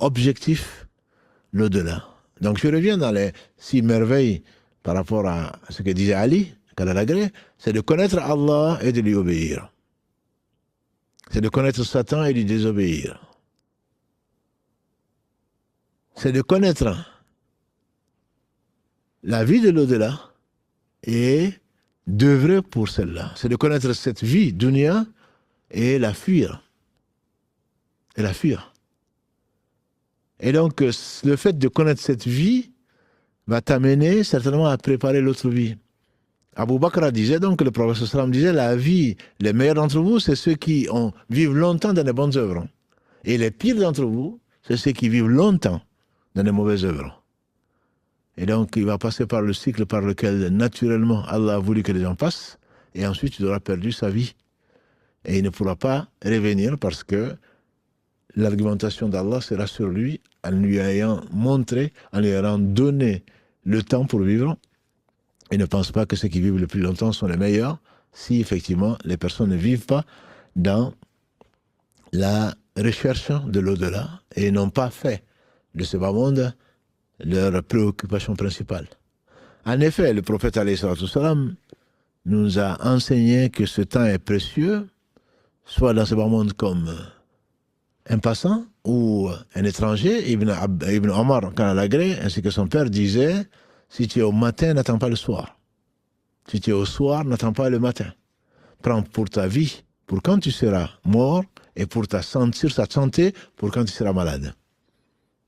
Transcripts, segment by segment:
objectif l'au-delà. Donc je reviens dans les 6 merveilles par rapport à ce que disait Ali, Kalalagré, c'est de connaître Allah et de lui obéir. C'est de connaître Satan et de lui désobéir. C'est de connaître la vie de l'au-delà et d'œuvrer pour celle-là. C'est de connaître cette vie, dunya, et la fuir. Et la fuir. Et donc, le fait de connaître cette vie va t'amener certainement à préparer l'autre vie. Abu Bakr disait donc, le prophète sallam disait, la vie, les meilleurs d'entre vous, c'est ceux qui vivent longtemps dans les bonnes œuvres. Et les pires d'entre vous, c'est ceux qui vivent longtemps dans les mauvaises œuvres. Et donc, il va passer par le cycle par lequel, naturellement, Allah a voulu que les gens passent, et ensuite, il aura perdu sa vie. Et il ne pourra pas revenir parce que l'argumentation d'Allah sera sur lui, en lui ayant montré, en lui ayant donné le temps pour vivre. Et ne pense pas que ceux qui vivent le plus longtemps sont les meilleurs, si effectivement les personnes ne vivent pas dans la recherche de l'au-delà et n'ont pas fait de ce bas monde leur préoccupation principale. En effet, le prophète alayhi salatu wassalam nous a enseigné que ce temps est précieux, soit dans ce bas monde comme un passant ou un étranger. Ibn Omar Kalalagré, ainsi que son père, disait: si tu es au matin, n'attends pas le soir. Si tu es au soir, n'attends pas le matin. Prends pour ta vie, pour quand tu seras mort, et pour ta santé, pour quand tu seras malade.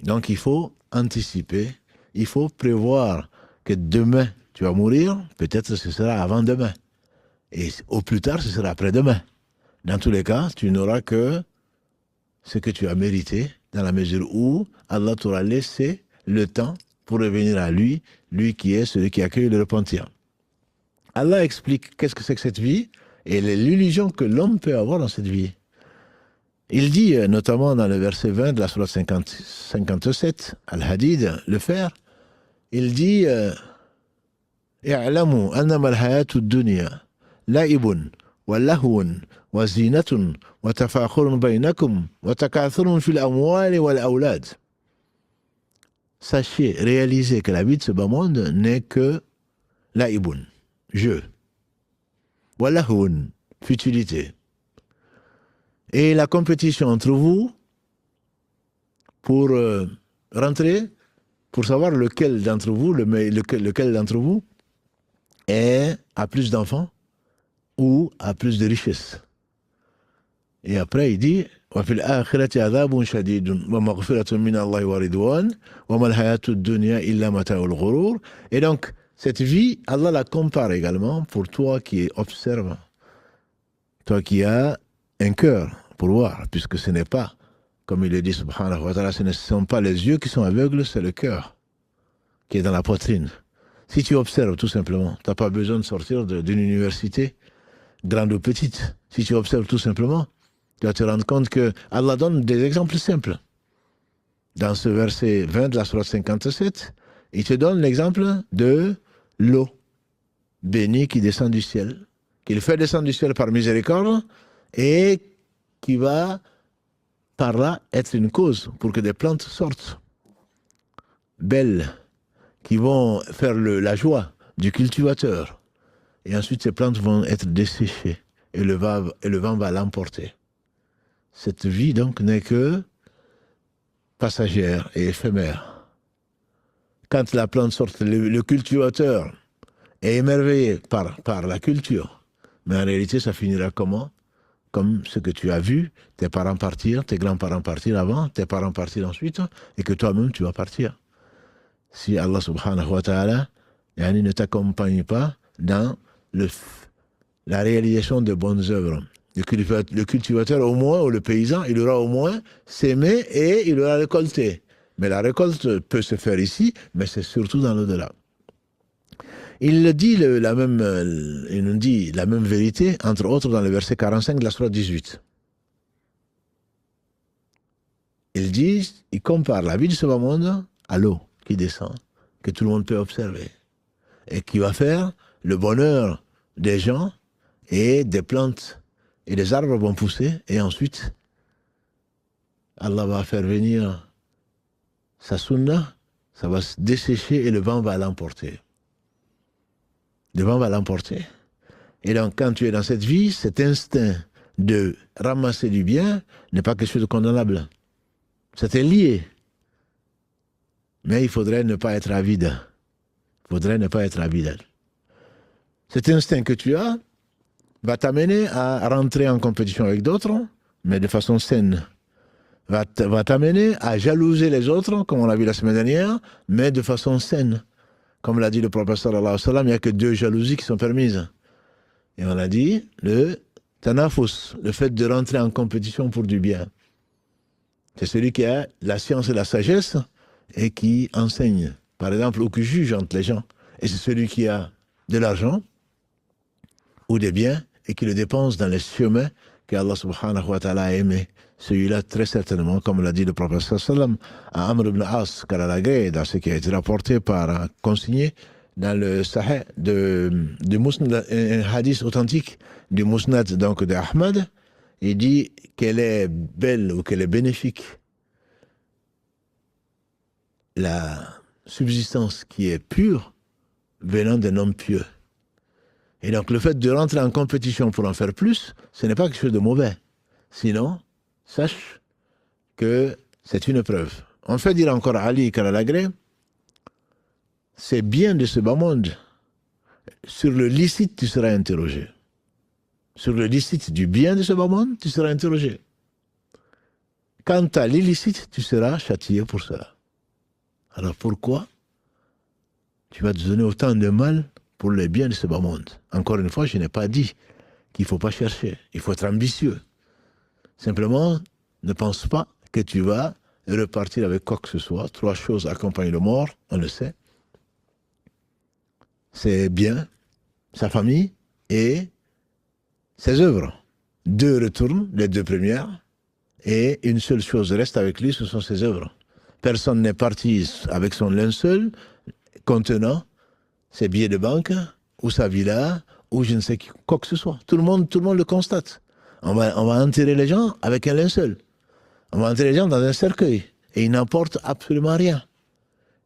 Donc il faut anticiper, il faut prévoir que demain tu vas mourir, peut-être ce sera avant demain. Et au plus tard, ce sera après-demain. Dans tous les cas, tu n'auras que ce que tu as mérité, dans la mesure où Allah t'aura laissé le temps pour revenir à lui, lui qui est celui qui accueille le repentir. Allah explique qu'est-ce que c'est que cette vie et l'illusion que l'homme peut avoir dans cette vie. Il dit, notamment dans le verset 20 de la sourate 57, Al-Hadid, le fer, il dit اعلموا أنما الحياة الدنيا لعب ولهو وزينة وتفاخر بينكم وتكاثر في الأموال والأولاد. Sachez, réalisez que la vie de ce bas monde n'est que la'ibun, jeu, walahun, futilité. Et la compétition entre vous pour rentrer, pour savoir lequel d'entre vous, lequel d'entre vous a plus d'enfants ou a plus de richesses. Et après, il dit وَفِي الْآخِرَةِ عَذَابٌ شَدِيدٌ وَمَغْفِرَةٌ مِنَ اللَّهِ وَرِضْوَانٌ وَمَا الْحَيَاةُ الدُّنْيَا إِلَّا مَتَاعُ الْغُرُورِ. Et donc, cette vie, Allah la compare également pour toi qui observes, toi qui as un cœur pour voir, puisque ce n'est pas, comme il le dit subhanahu wa ta'ala, ce ne sont pas les yeux qui sont aveugles, c'est le cœur qui est dans la poitrine. Si tu observes tout simplement, tu n'as pas besoin de sortir d'une université, grande ou petite. Si tu observes tout simplement, tu vas te rendre compte que Allah donne des exemples simples. Dans ce verset 20 de la sourate 57, il te donne l'exemple de l'eau bénie qui descend du ciel, qu'il fait descendre du ciel par miséricorde et qui va par là être une cause pour que des plantes sortent belles, qui vont faire la joie du cultivateur. Et ensuite, ces plantes vont être desséchées et le vent va l'emporter. Cette vie, donc, n'est que passagère et éphémère. Quand la plante sort, le cultivateur est émerveillé par la culture. Mais en réalité, ça finira comment? Comme ce que tu as vu, tes parents partir, tes grands-parents partir avant, tes parents partir ensuite, et que toi-même, tu vas partir. Si Allah subhanahu wa ta'ala ne t'accompagne pas dans la réalisation de bonnes œuvres. Le cultivateur au moins, ou le paysan, il aura au moins sémé et il aura récolté. Mais la récolte peut se faire ici, mais c'est surtout dans l'au-delà. Il dit il nous dit la même vérité, entre autres dans le verset 45 de la sourate 18. Il compare la vie de ce bas monde à l'eau qui descend, que tout le monde peut observer, et qui va faire le bonheur des gens, et des plantes et des arbres vont pousser, et ensuite, Allah va faire venir sa sunna, ça va se dessécher et le vent va l'emporter. Le vent va l'emporter. Et donc, quand tu es dans cette vie, cet instinct de ramasser du bien n'est pas quelque chose de condamnable. C'était lié. Mais il faudrait ne pas être avide. Il faudrait ne pas être avide. Cet instinct que tu as va t'amener à rentrer en compétition avec d'autres, mais de façon saine. Va t'amener à jalouser les autres, comme on l'a vu la semaine dernière, mais de façon saine. Comme l'a dit le prophète sallallahu alayhi wa sallam, il n'y a que 2 jalousies qui sont permises. Et on a dit le tanafus, le fait de rentrer en compétition pour du bien. C'est celui qui a la science et la sagesse et qui enseigne, par exemple, ou qui juge entre les gens. Et c'est celui qui a de l'argent ou des biens et qui le dépense dans les chemins qu'Allah subhanahu wa ta'ala a aimé. Celui-là, très certainement, comme l'a dit le prophète sallam à Amr ibn As, dans ce qui a été rapporté consigné dans le Sahih de Musnad, un hadith authentique du Musnad donc de Ahmad, il dit qu'elle est belle ou qu'elle est bénéfique la subsistance qui est pure venant d'un homme pieux. Et donc le fait de rentrer en compétition pour en faire plus, ce n'est pas quelque chose de mauvais. Sinon, sache que c'est une preuve. On fait dire encore à Ali Karalagré, c'est bien de ce bas monde. Sur le licite, tu seras interrogé. Sur le licite du bien de ce bas monde, tu seras interrogé. Quant à l'illicite, tu seras châtié pour cela. Alors pourquoi tu vas te donner autant de mal pour le bien de ce bas monde? Encore une fois, je n'ai pas dit qu'il ne faut pas chercher. Il faut être ambitieux. Simplement, ne pense pas que tu vas repartir avec quoi que ce soit. 3 choses accompagnent le mort, on le sait. C'est bien, sa famille et ses œuvres. 2 retournent, les 2 premières, et une seule chose reste avec lui, ce sont ses œuvres. Personne n'est parti avec son linceul contenant ses billets de banque, ou sa villa, ou je ne sais quoi que ce soit. Tout le monde le constate. On va enterrer les gens avec un linceul. On va enterrer les gens dans un cercueil. Et ils n'apportent absolument rien.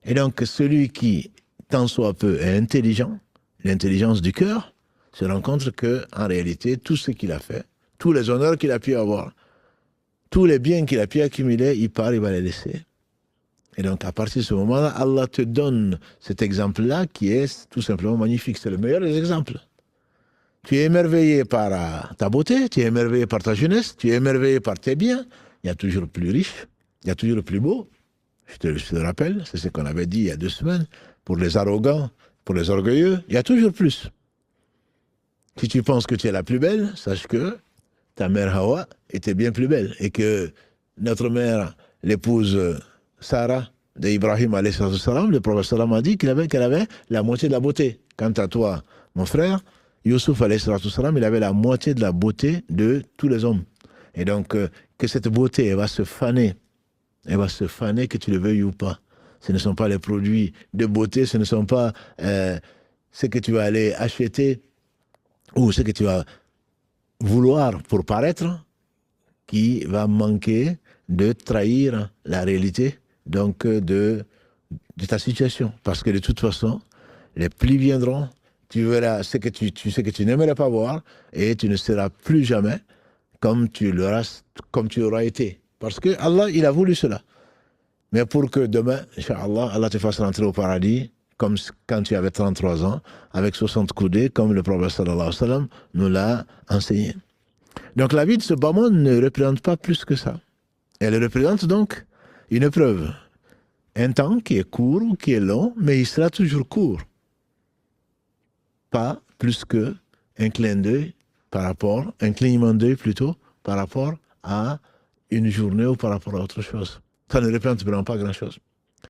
Et donc, celui qui, tant soit peu, est intelligent, l'intelligence du cœur, se rend compte qu'en réalité, tout ce qu'il a fait, tous les honneurs qu'il a pu avoir, tous les biens qu'il a pu accumuler, il part, il va les laisser. Et donc, à partir de ce moment-là, Allah te donne cet exemple-là qui est tout simplement magnifique. C'est le meilleur des exemples. Tu es émerveillé par ta beauté, tu es émerveillé par ta jeunesse, tu es émerveillé par tes biens. Il y a toujours le plus riche, il y a toujours le plus beau. Je te le rappelle, c'est ce qu'on avait dit il y a 2 semaines. Pour les arrogants, pour les orgueilleux, il y a toujours plus. Si tu penses que tu es la plus belle, sache que ta mère Hawa était bien plus belle. Et que notre mère, l'épouse Sarah d'Ibrahim, le prophète sallam a dit qu'elle avait la moitié de la beauté. Quant à toi, mon frère, Youssouf, il avait la moitié de la beauté de tous les hommes. Et donc, que cette beauté, elle va se faner, que tu le veuilles ou pas. Ce ne sont pas les produits de beauté, ce ne sont pas ce que tu vas aller acheter ou ce que tu vas vouloir pour paraître qui va manquer de trahir la réalité donc de ta situation. Parce que de toute façon, les plis viendront, tu verras ce que tu n'aimerais pas voir et tu ne seras plus jamais comme tu auras été. Parce que Allah, il a voulu cela. Mais pour que demain, Inch'Allah, Allah te fasse rentrer au paradis, comme quand tu avais 33 ans, avec 60 coudées, comme le prophète sallallahu alayhi wa sallam nous l'a enseigné. Donc la vie de ce bas monde ne représente pas plus que ça. Elle représente donc une preuve. Un temps qui est court ou qui est long, mais il sera toujours court. Pas plus qu'un clin d'œil un clignement d'œil plutôt, par rapport à une journée ou par rapport à autre chose. Ça ne représente vraiment pas grand-chose.